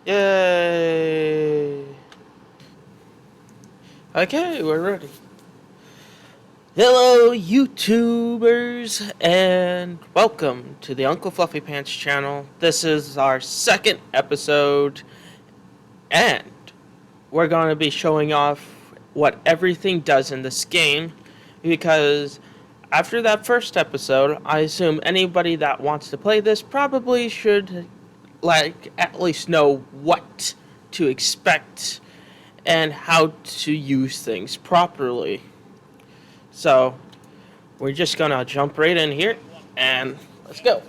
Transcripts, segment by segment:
Yay! Okay, we're ready. Hello, YouTubers, and welcome to the Uncle Fluffy Pants channel. This is our second episode, and we're going to be showing off what everything does in this game, because after that first episode, I assume anybody that wants to play this probably should, at least know what to expect and how to use things properly. So, we're just gonna jump right in here and let's go.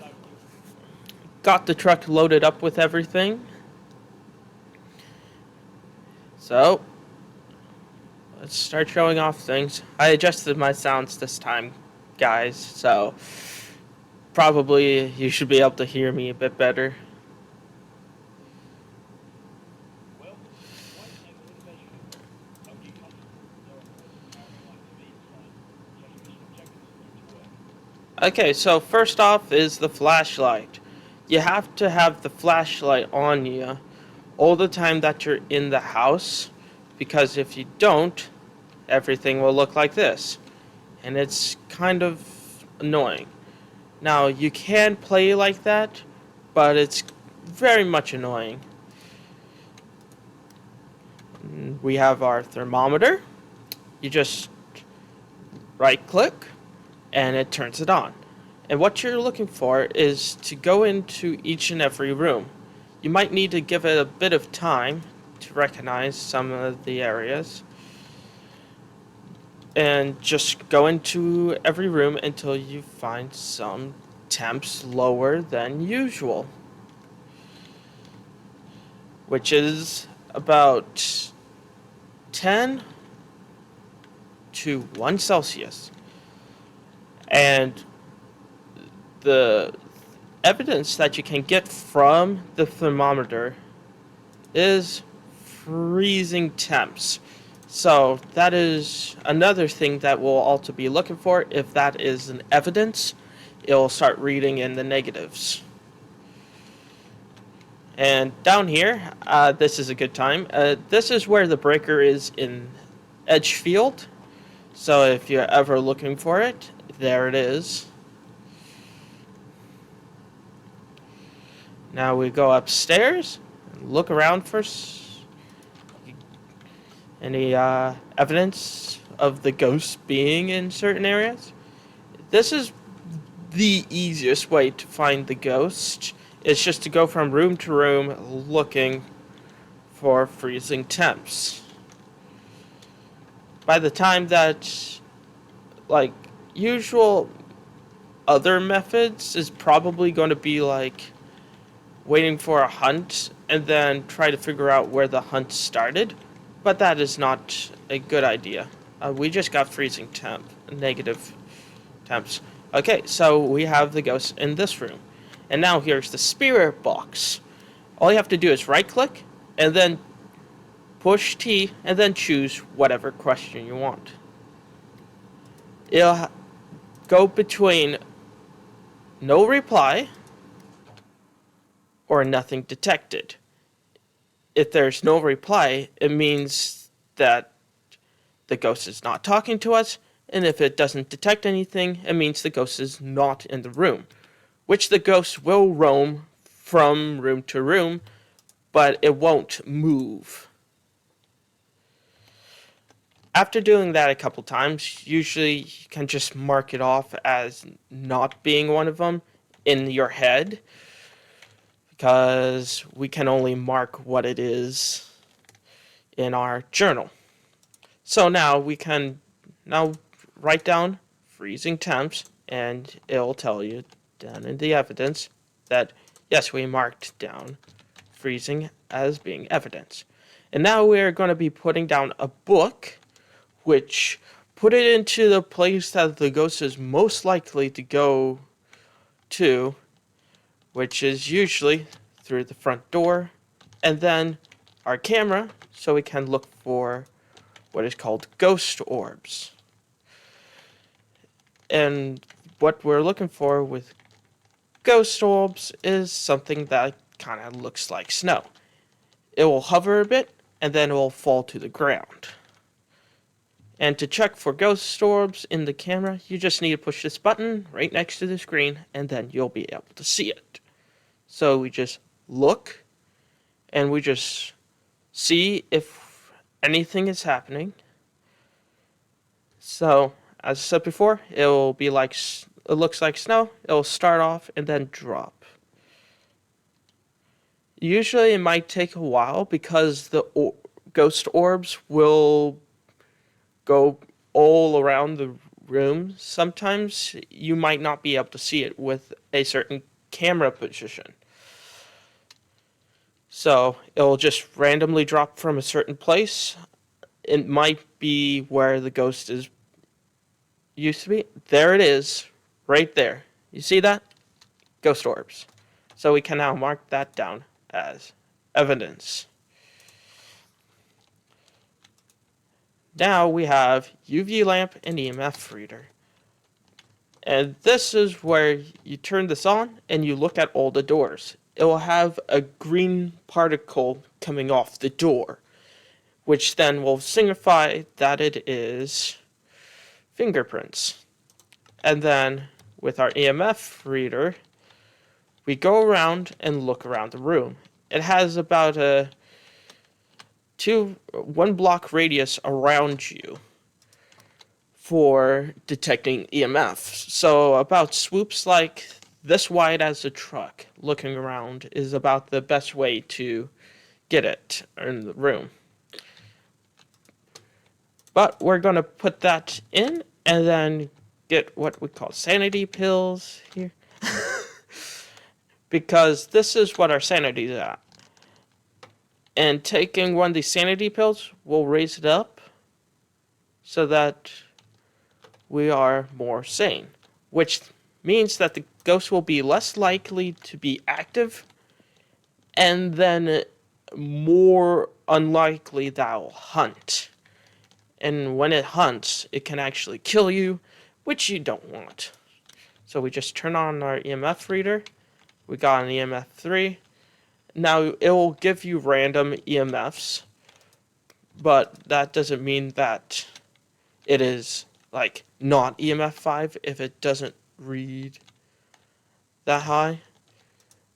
Got the truck loaded up with everything. So, let's start showing off things. I adjusted my sounds this time, guys, so probably you should be able to hear me a bit better. Okay, so first off is the flashlight. You have to have the flashlight on you all the time that you're in the house, because if you don't, everything will look like this. And it's kind of annoying. Now, you can play like that, but it's very much annoying. We have our thermometer. You just right click and it turns it on. And what you're looking for is to go into each and every room. You might need to give it a bit of time to recognize some of the areas. And just go into every room until you find some temps lower than usual, which is about 10 to 1 Celsius. And the evidence that you can get from the thermometer is freezing temps. So that is another thing that we'll also be looking for. If that is an evidence, it'll start reading in the negatives. And down here, this is a good time. This is where the breaker is in Edgefield. So if you're ever looking for it, there it is. Now we go upstairs and look around for any evidence of the ghost being in certain areas. This is the easiest way to find the ghost. It's just to go from room to room looking for freezing temps. By the time that, usual other methods is probably going to be waiting for a hunt and then try to figure out where the hunt started, but that is not a good idea. We just got freezing negative temps. Okay, so we have the ghost in this room. And now here's the spirit box. All you have to do is right click and then push T and then choose whatever question you want. It'll go between no reply or nothing detected. If there's no reply, it means that the ghost is not talking to us, and if it doesn't detect anything, it means the ghost is not in the room, which the ghost will roam from room to room, but it won't move. After doing that a couple times, usually you can just mark it off as not being one of them in your head, because we can only mark what it is in our journal. So now we can write down freezing temps, and it'll tell you down in the evidence that, yes, we marked down freezing as being evidence. And now we're going to be putting down a book, which put it into the place that the ghost is most likely to go to, which is usually through the front door, and then our camera, so we can look for what is called ghost orbs. And what we're looking for with ghost orbs is something that kind of looks like snow. It will hover a bit, and then it will fall to the ground. And to check for ghost orbs in the camera, you just need to push this button right next to the screen, and then you'll be able to see it. So we just look, and we just see if anything is happening. So, as I said before, it looks like snow. It will start off and then drop. Usually it might take a while because the ghost orbs will go all around the room. Sometimes you might not be able to see it with a certain camera position. So it'll just randomly drop from a certain place. It might be where the ghost is used to be. There it is, right there. You see that? Ghost orbs. So we can now mark that down as evidence. Now we have UV lamp and EMF reader. And this is where you turn this on and you look at all the doors. It will have a green particle coming off the door, which then will signify that it is fingerprints. And then with our EMF reader, we go around and look around the room. It has about a 1 block radius around you for detecting EMFs. So about swoops like this wide as a truck looking around is about the best way to get it in the room. But we're going to put that in and then get what we call sanity pills here. Because this is what our sanity is at. And taking one of these sanity pills will raise it up so that we are more sane, which means that the ghost will be less likely to be active and then more unlikely that it will hunt. And when it hunts, it can actually kill you, which you don't want. So we just turn on our EMF reader. We got an EMF 3. Now it will give you random EMFs, but that doesn't mean that it is like not EMF 5 if it doesn't read that high.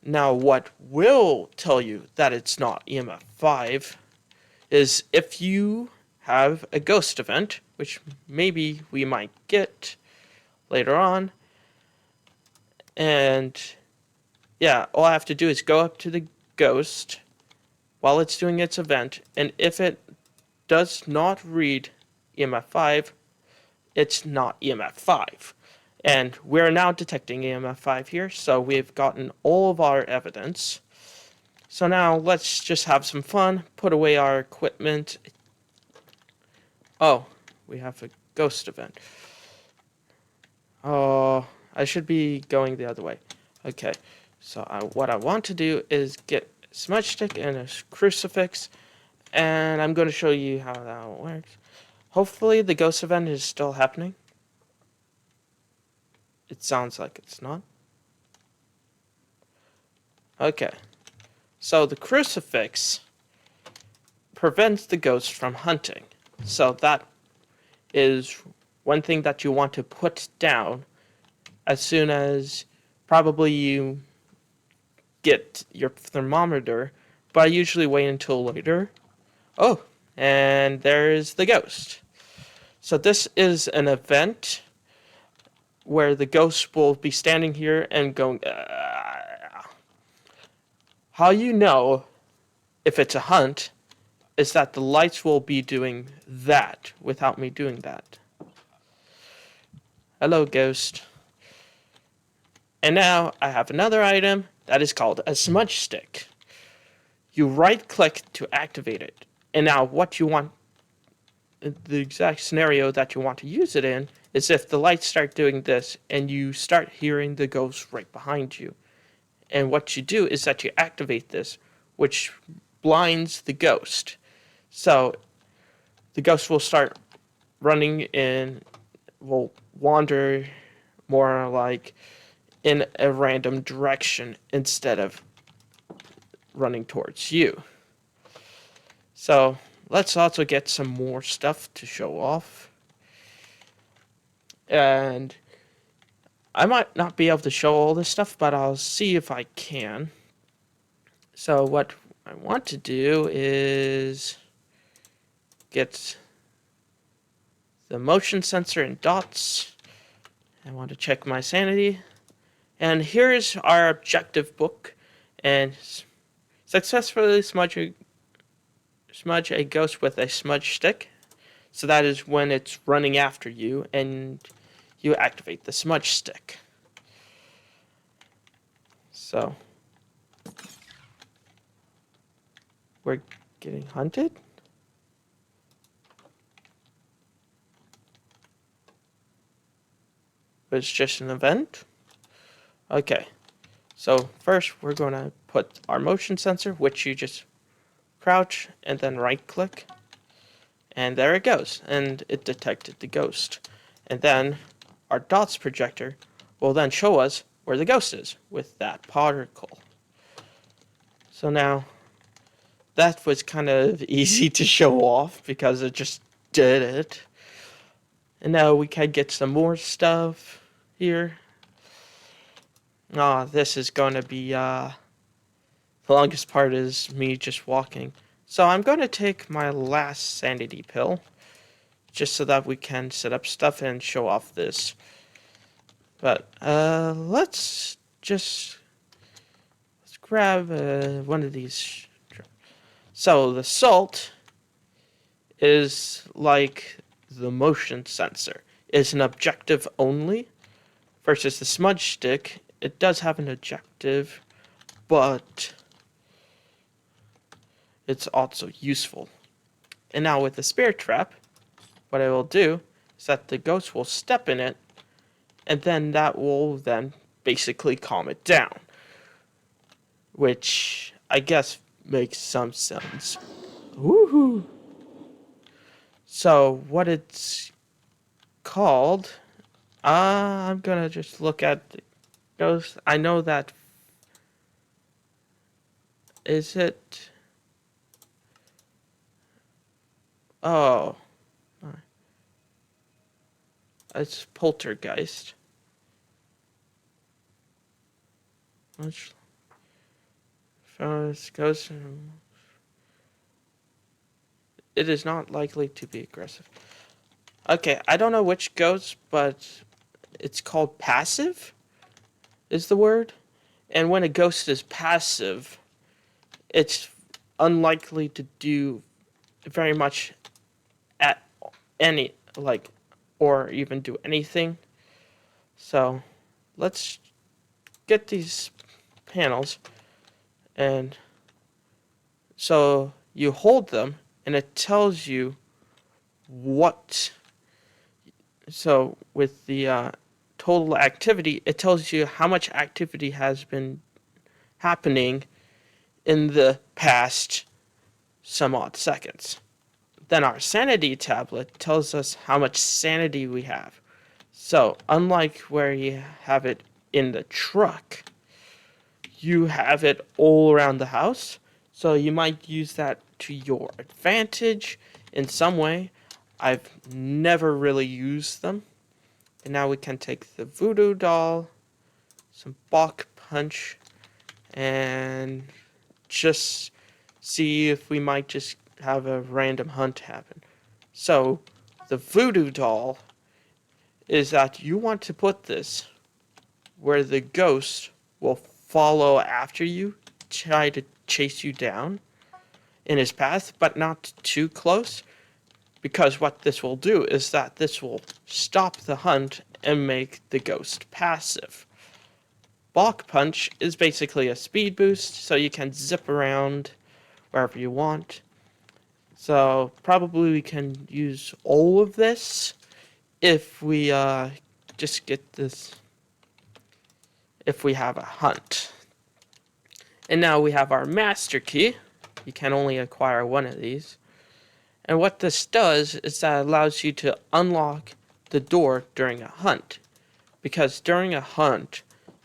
Now what will tell you that it's not EMF 5 is if you have a ghost event, which maybe we might get later on, and yeah, all I have to do is go up to the ghost while it's doing its event, and if it does not read EMF 5, it's not EMF 5. And we're now detecting EMF 5 here, so we've gotten all of our evidence. So now let's just have some fun, put away our equipment. Oh, we have a ghost event. Oh, I should be going the other way. Okay, so what I want to do is get a smudge stick and a crucifix, and I'm going to show you how that works. Hopefully the ghost event is still happening. It sounds like it's not. Okay, so the crucifix prevents the ghost from hunting. So that is one thing that you want to put down as soon as probably you get your thermometer, but I usually wait until later. Oh, and there's the ghost. So this is an event where the ghost will be standing here and going, How you know if it's a hunt is that the lights will be doing that without me doing that. Hello, ghost. And now I have another item that is called a smudge stick. You right click to activate it. And now what you want, the exact scenario that you want to use it in, is if the lights start doing this and you start hearing the ghost right behind you. And what you do is that you activate this, which blinds the ghost. So the ghost will start running and will wander more like in a random direction instead of running towards you. So let's also get some more stuff to show off. And I might not be able to show all this stuff, but I'll see if I can. So what I want to do is get the motion sensor and dots. I want to check my sanity. And here's our objective book. And successfully smudge a ghost with a smudge stick. So that is when it's running after you and you activate the smudge stick. So we're getting hunted. But it's just an event. Okay. So first we're going to put our motion sensor, which you just crouch and then right click. And there it goes. And it detected the ghost. And then our dots projector will then show us where the ghost is with that particle. So now that was kind of easy to show off because it just did it. And now we can get some more stuff here. This is going to be, the longest part is me just walking. So I'm going to take my last sanity pill, just so that we can set up stuff and show off this. But, let's grab, one of these. So the salt is like the motion sensor. It's an objective only, versus the smudge stick. It does have an objective, but it's also useful. And now with the spirit trap, what I will do is that the ghost will step in it, and then that will then basically calm it down, which I guess makes some sense. Woohoo! So what it's called, I'm gonna just look at the ghost. I know that. Is it? Oh, it's poltergeist. Which ghost? It is not likely to be aggressive. Okay, I don't know which ghost, but it's called passive, is the word. And when a ghost is passive, it's unlikely to do very much at any, like, or even do anything. So let's get these panels, and so you hold them and it tells you what. So with the total activity, it tells you how much activity has been happening in the past some odd seconds. Then our sanity tablet tells us how much sanity we have. So unlike where you have it in the truck, you have it all around the house. So you might use that to your advantage in some way. I've never really used them. And now we can take the voodoo doll, some Bach punch, and just see if we might just have a random hunt happen. So the voodoo doll is that you want to put this where the ghost will follow after you, try to chase you down in his path, but not too close, because what this will do is that this will stop the hunt and make the ghost passive. Balk Punch is basically a speed boost, so you can zip around wherever you want. So probably we can use all of this if we just get this, if we have a hunt. And now we have our master key. You can only acquire one of these. And what this does is that it allows you to unlock the door during a hunt. Because during a hunt,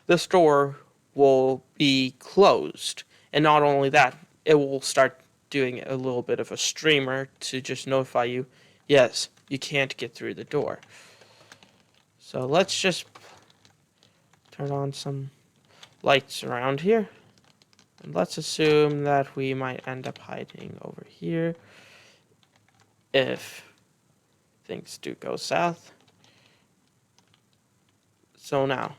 this door will be closed. And not only that, it will start doing a little bit of a streamer to just notify you, yes, you can't get through the door. So let's just turn on some lights around here. And let's assume that we might end up hiding over here if things do go south. So now,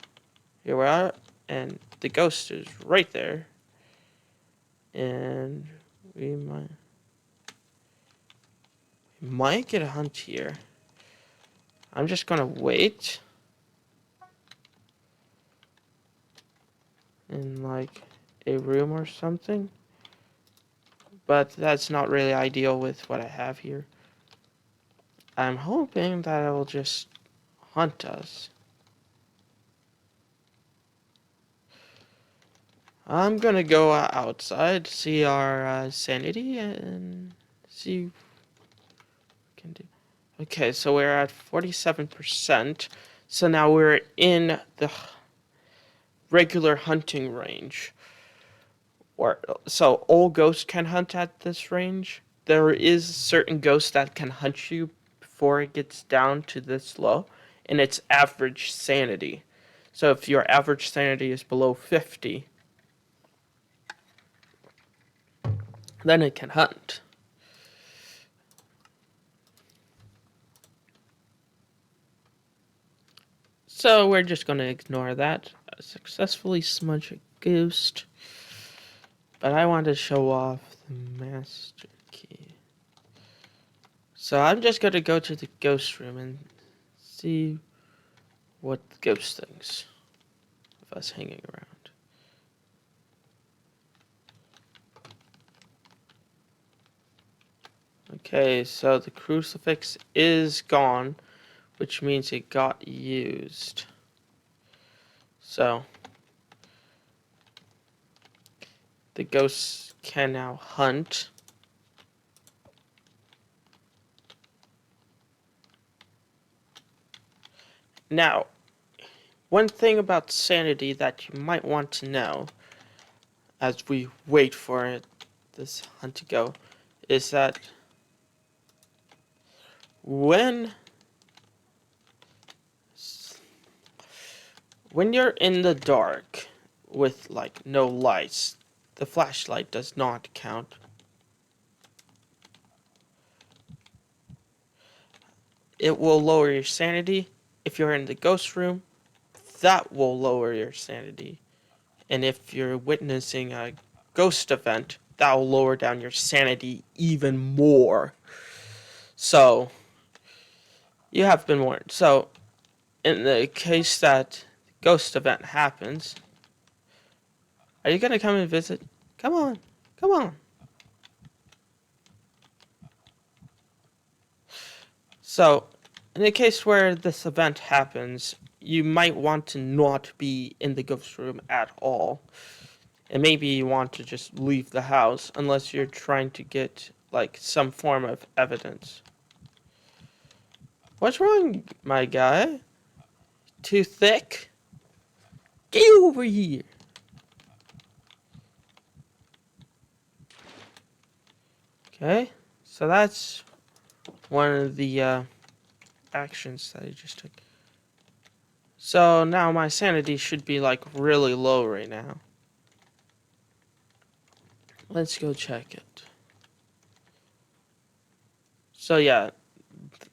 here we are, and the ghost is right there. And we might get a hunt here. I'm just gonna wait. In like a room or something. But that's not really ideal with what I have here. I'm hoping that it will just hunt us. I'm gonna go outside, see our sanity, and see what we can do. Okay, so we're at 47%. So now we're in the regular hunting range. So all ghosts can hunt at this range. There is certain ghosts that can hunt you before it gets down to this low, and it's average sanity. So if your average sanity is below 50, then it can hunt. So we're just going to ignore that. I successfully smudge a ghost. But I want to show off the master key. So I'm just going to go to the ghost room and see what the ghost thinks of us hanging around. Okay, so the crucifix is gone, which means it got used. So the ghosts can now hunt. Now, one thing about sanity that you might want to know as we wait for this hunt to go is that when you're in the dark with like no lights, the flashlight does not count. It will lower your sanity. If you're in the ghost room, that will lower your sanity. And if you're witnessing a ghost event, that will lower down your sanity even more. So, you have been warned. So, in the case that ghost event happens, are you going to come and visit? Come on. Come on. So, in the case where this event happens, you might want to not be in the ghost room at all. And maybe you want to just leave the house unless you're trying to get, like, some form of evidence. What's wrong, my guy? Too thick? Get over here! Okay, so that's one of the actions that I just took. So now my sanity should be like really low right now. Let's go check it. So yeah,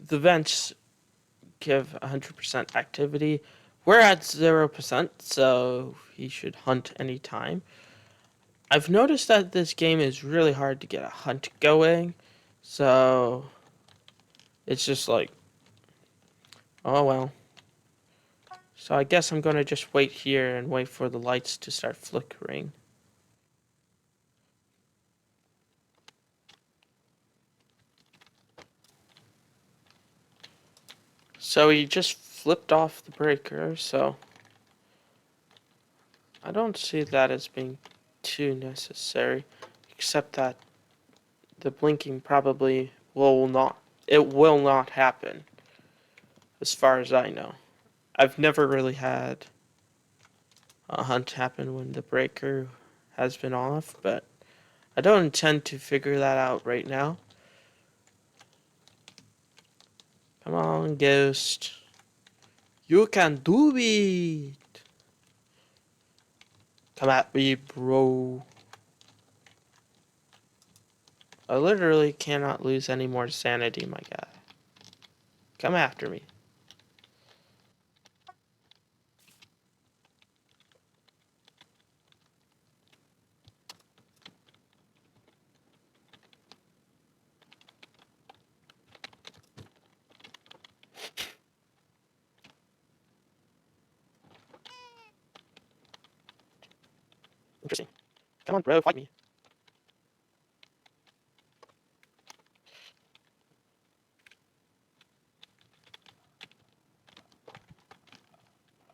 the vents give 100% activity. We're at 0%, so he should hunt anytime. I've noticed that this game is really hard to get a hunt going, so it's just like, oh well. So I guess I'm gonna just wait here and wait for the lights to start flickering. So he just flipped off the breaker, so I don't see that as being too necessary, except that the blinking probably will not, it will not happen, as far as I know. I've never really had a hunt happen when the breaker has been off, but I don't intend to figure that out right now. Come on, ghost. You can do it! Come at me, bro. I literally cannot lose any more sanity, my guy. Come after me. Interesting. Come on, bro, fight me.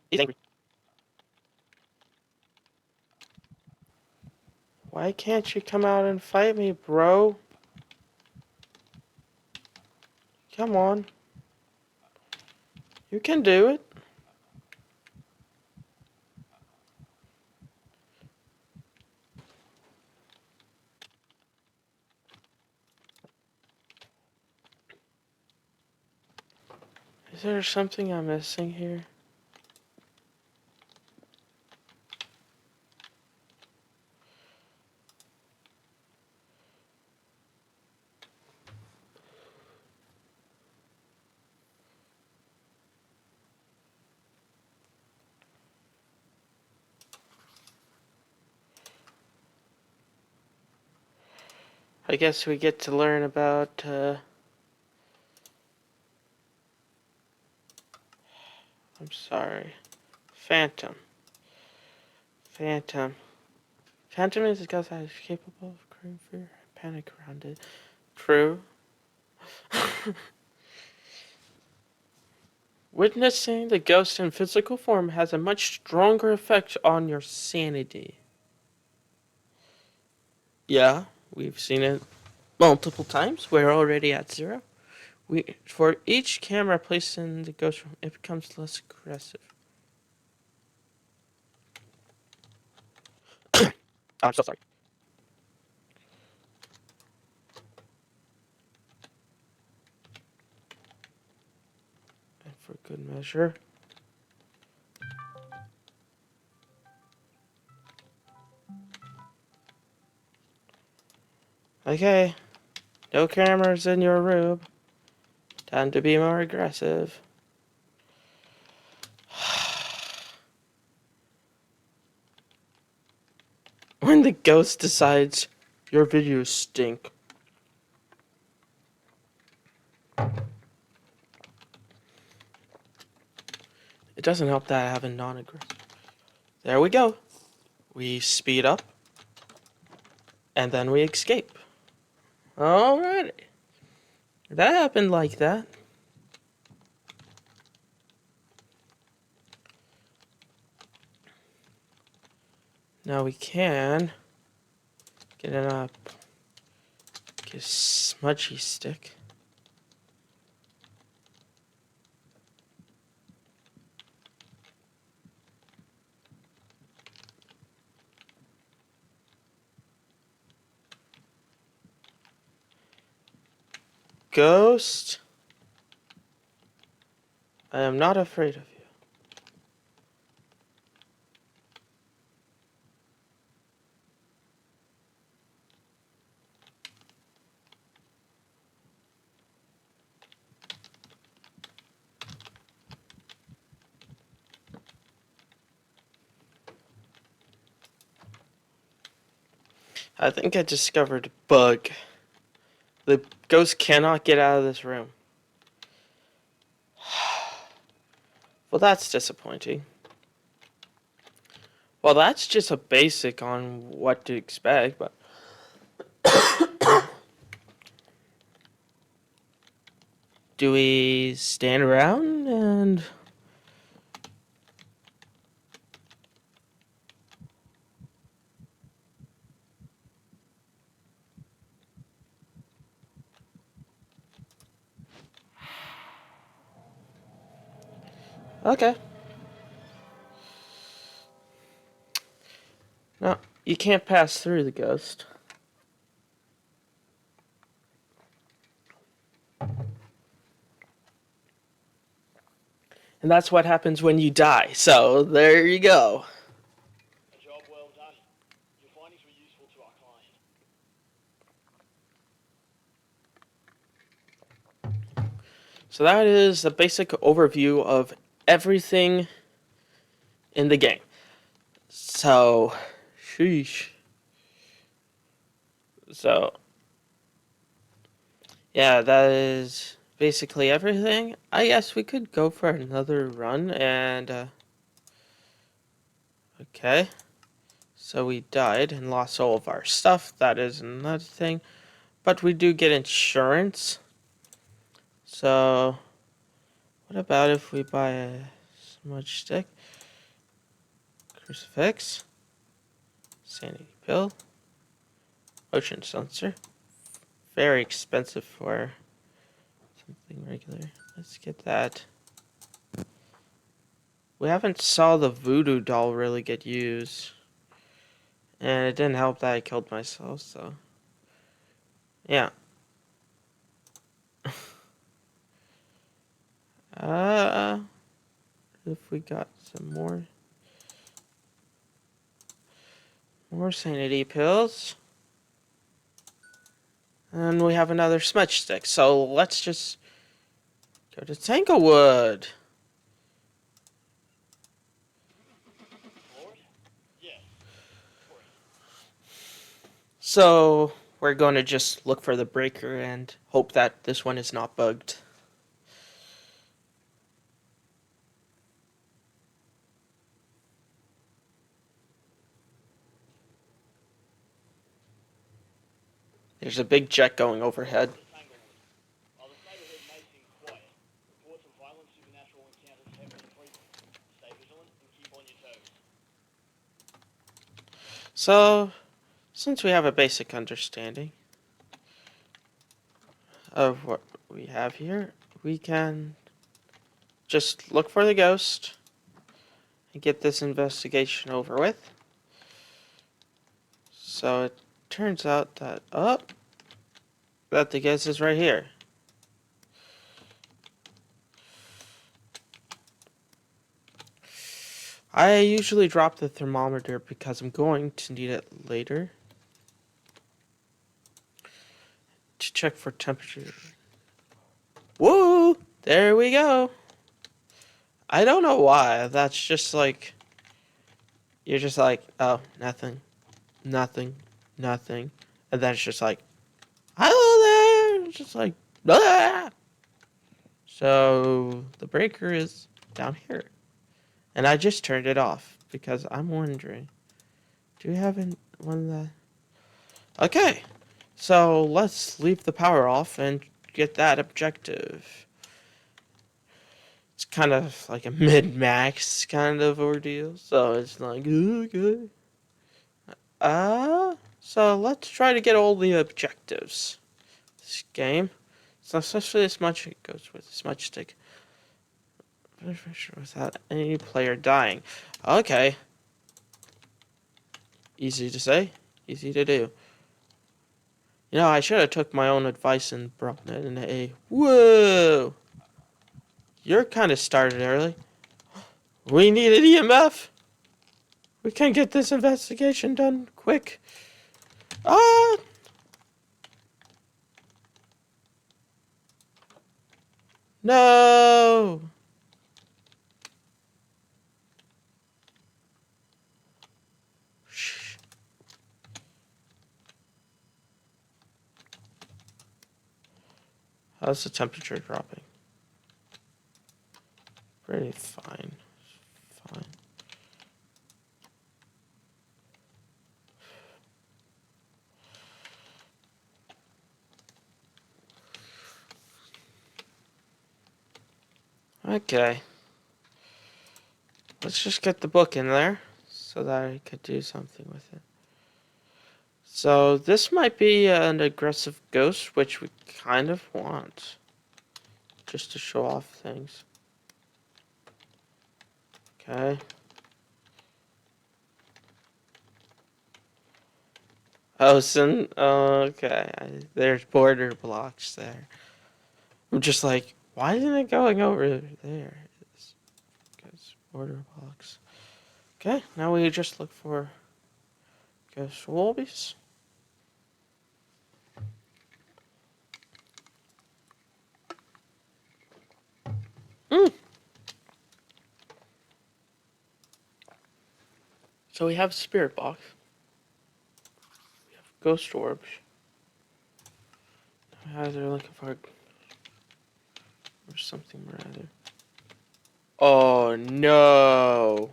He's angry. Why can't you come out and fight me, bro? Come on. You can do it. Is there something I'm missing here? I guess we get to learn about, I'm sorry. Phantom. Phantom. Phantom is a ghost that is capable of creating fear and panic around it. True. Witnessing the ghost in physical form has a much stronger effect on your sanity. Yeah, we've seen it multiple times. We're already at 0. For each camera placed in the ghost room, it becomes less aggressive. I'm so sorry. And for good measure. Okay, no cameras in your room. Time to be more aggressive. When the ghost decides your videos stink. It doesn't help that I have a non-aggressive. There we go. We speed up. And then we escape. Alrighty. That happened like that. Now we can get a smudgy stick. Ghost, I am not afraid of you. I think I discovered a bug. The ghost cannot get out of this room. Well, that's disappointing. Well, that's just a basic on what to expect, but do we stand around and... Okay. No, you can't pass through the ghost. And that's what happens when you die. So, there you go. A job well done. Your findings were useful to our client. So that is a basic overview of everything in the game. So, sheesh. So, yeah, that is basically everything. I guess we could go for another run and, okay. So we died and lost all of our stuff. That is another thing. But we do get insurance. So, what about if we buy a smudge stick, crucifix, sanity pill, motion sensor. Very expensive for something regular. Let's get that. We haven't saw the voodoo doll really get used. And it didn't help that I killed myself, so. Yeah. If we got some more sanity pills. And we have another smudge stick. So let's just go to Tanglewood. Lord? Yes. Free. So we're going to just look for the breaker and hope that this one is not bugged. There's a big jet going overhead. To Tanglewood. While this neighborhood may seem quiet, reports of violent supernatural encounters have been frequent. Stay vigilant and keep on your toes. So, since we have a basic understanding of what we have here, we can just look for the ghost and get this investigation over with. So it turns out that, that the ghost is right here. I usually drop the thermometer because I'm going to need it later to check for temperature. Woo! There we go. I don't know why. That's just like, you're just like, oh, nothing, nothing, nothing. And then it's just like, hello there! It's just like, blah! So the breaker is down here. And I just turned it off because I'm wondering, do we have one of the... Okay, so let's leave the power off and get that objective. It's kind of like a mid-max kind of ordeal, so it's like, okay. So let's try to get all the objectives. This game, so especially this much, it goes with this much stick. Without any player dying. Okay. Easy to say, easy to do. You know, I should have took my own advice and brought it in a... Whoa! You're kind of started early. We need an EMF. We can get this investigation done quick. Ah! No! Shh. How's the temperature dropping? pretty fine. Fine. Okay. Let's just get the book in there so that I could do something with it. So this might be an aggressive ghost, which we kind of want. Just to show off things. Okay. Oh, okay. There's border blocks there. I'm just like, why isn't it going over there? It's border blocks. Okay, now we just look for ghost wolbies. Mm. So we have spirit box. We have ghost orbs. Now they're looking for or something rather. Oh no.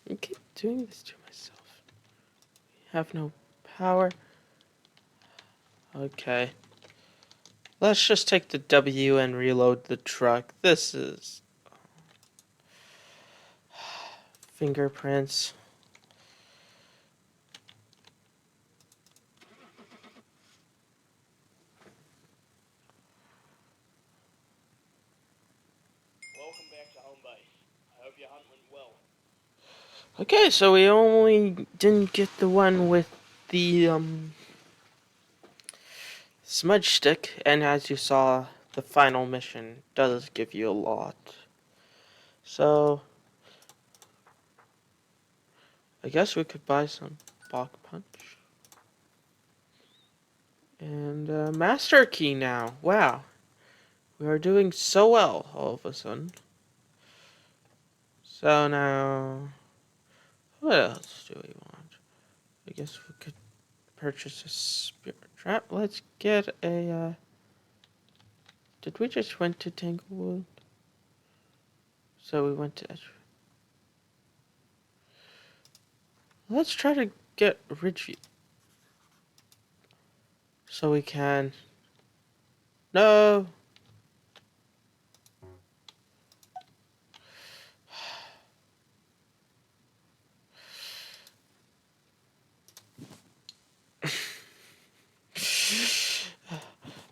I keep doing this to myself. We have no power. Okay. Let's just take the W and reload the truck. This is fingerprints. Welcome back to home base. I hope your hunt went well. Okay, so we only didn't get the one with the smudge stick, and as you saw, the final mission does give you a lot. So I guess we could buy some Bach Punch. And Master Key now. Wow. We are doing so well all of a sudden. So now, what else do we want? I guess we could purchase a spirit trap. Let's get a, did we just went to Tanglewood? So we went to Edge. Let's try to get Ridgeview. So we can, no!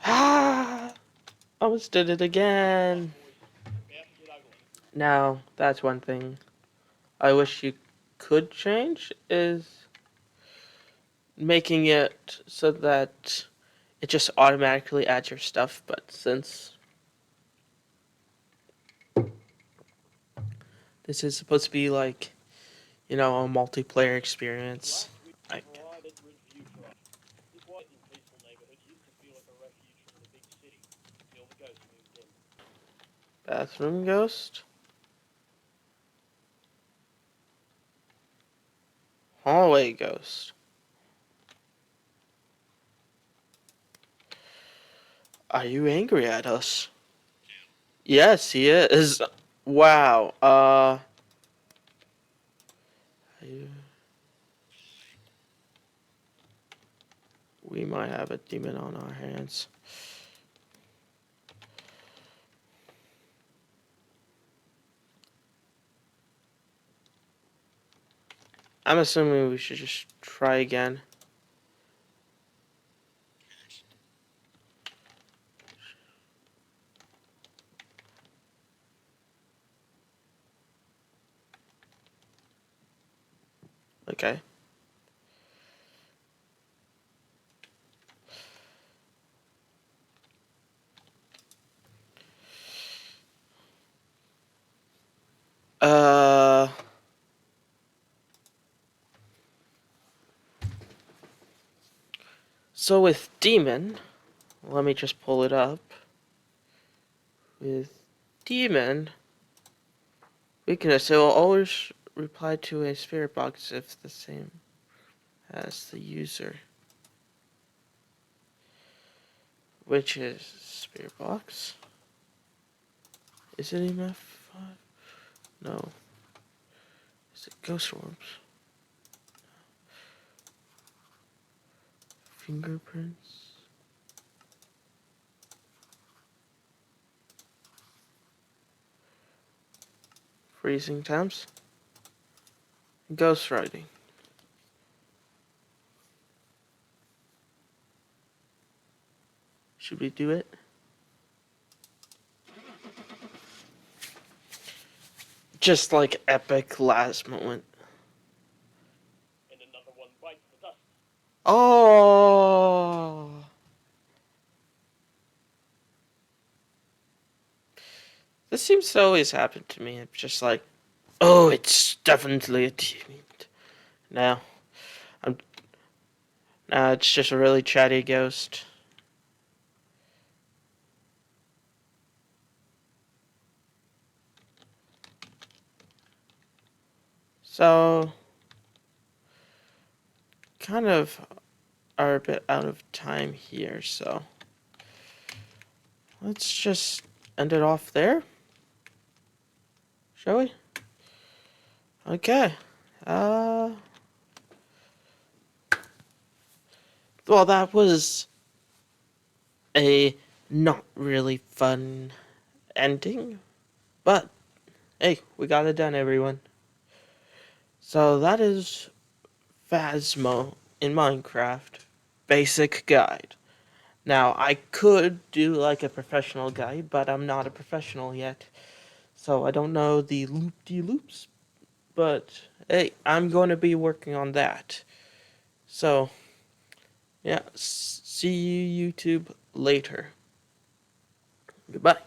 Ah! Almost did it again. Boys, about to get ugly. Now, that's one thing I wish you could change is making it so that it just automatically adds your stuff, but since this is supposed to be like, you know, a multiplayer experience, Last week I we can. provided review for us. This quiet and peaceful neighborhood used to feel like a refuge from the big city until the ghost moved in. Bathroom ghost, hallway ghost. Are you angry at us? Yes, he is. Wow. We might have a demon on our hands. I'm assuming we should just try again. Okay. Uh. So with demon, let me just pull it up. With demon, Weakness. It will always reply to a spirit box if the same as the user. Which is spirit box. Is it EMF5? No. Is it ghost orbs? Fingerprints? Freezing temps? Ghost writing. Should we do it? Just like epic last moment. And another one bites the dust. Oh! This seems to always happen to me. It's just like, oh, it's definitely a deviant. Now, it's just a really chatty ghost. So, kind of are a bit out of time here, so let's just end it off there. Shall we? Okay. Well, that was a not really fun ending, but hey, we got it done, everyone. So that is Phasmo in Minecraft basic guide. Now, I could do like a professional guide, but I'm not a professional yet, so I don't know the loop-de-loops, but hey, I'm going to be working on that. So, yeah, see you YouTube later. Goodbye.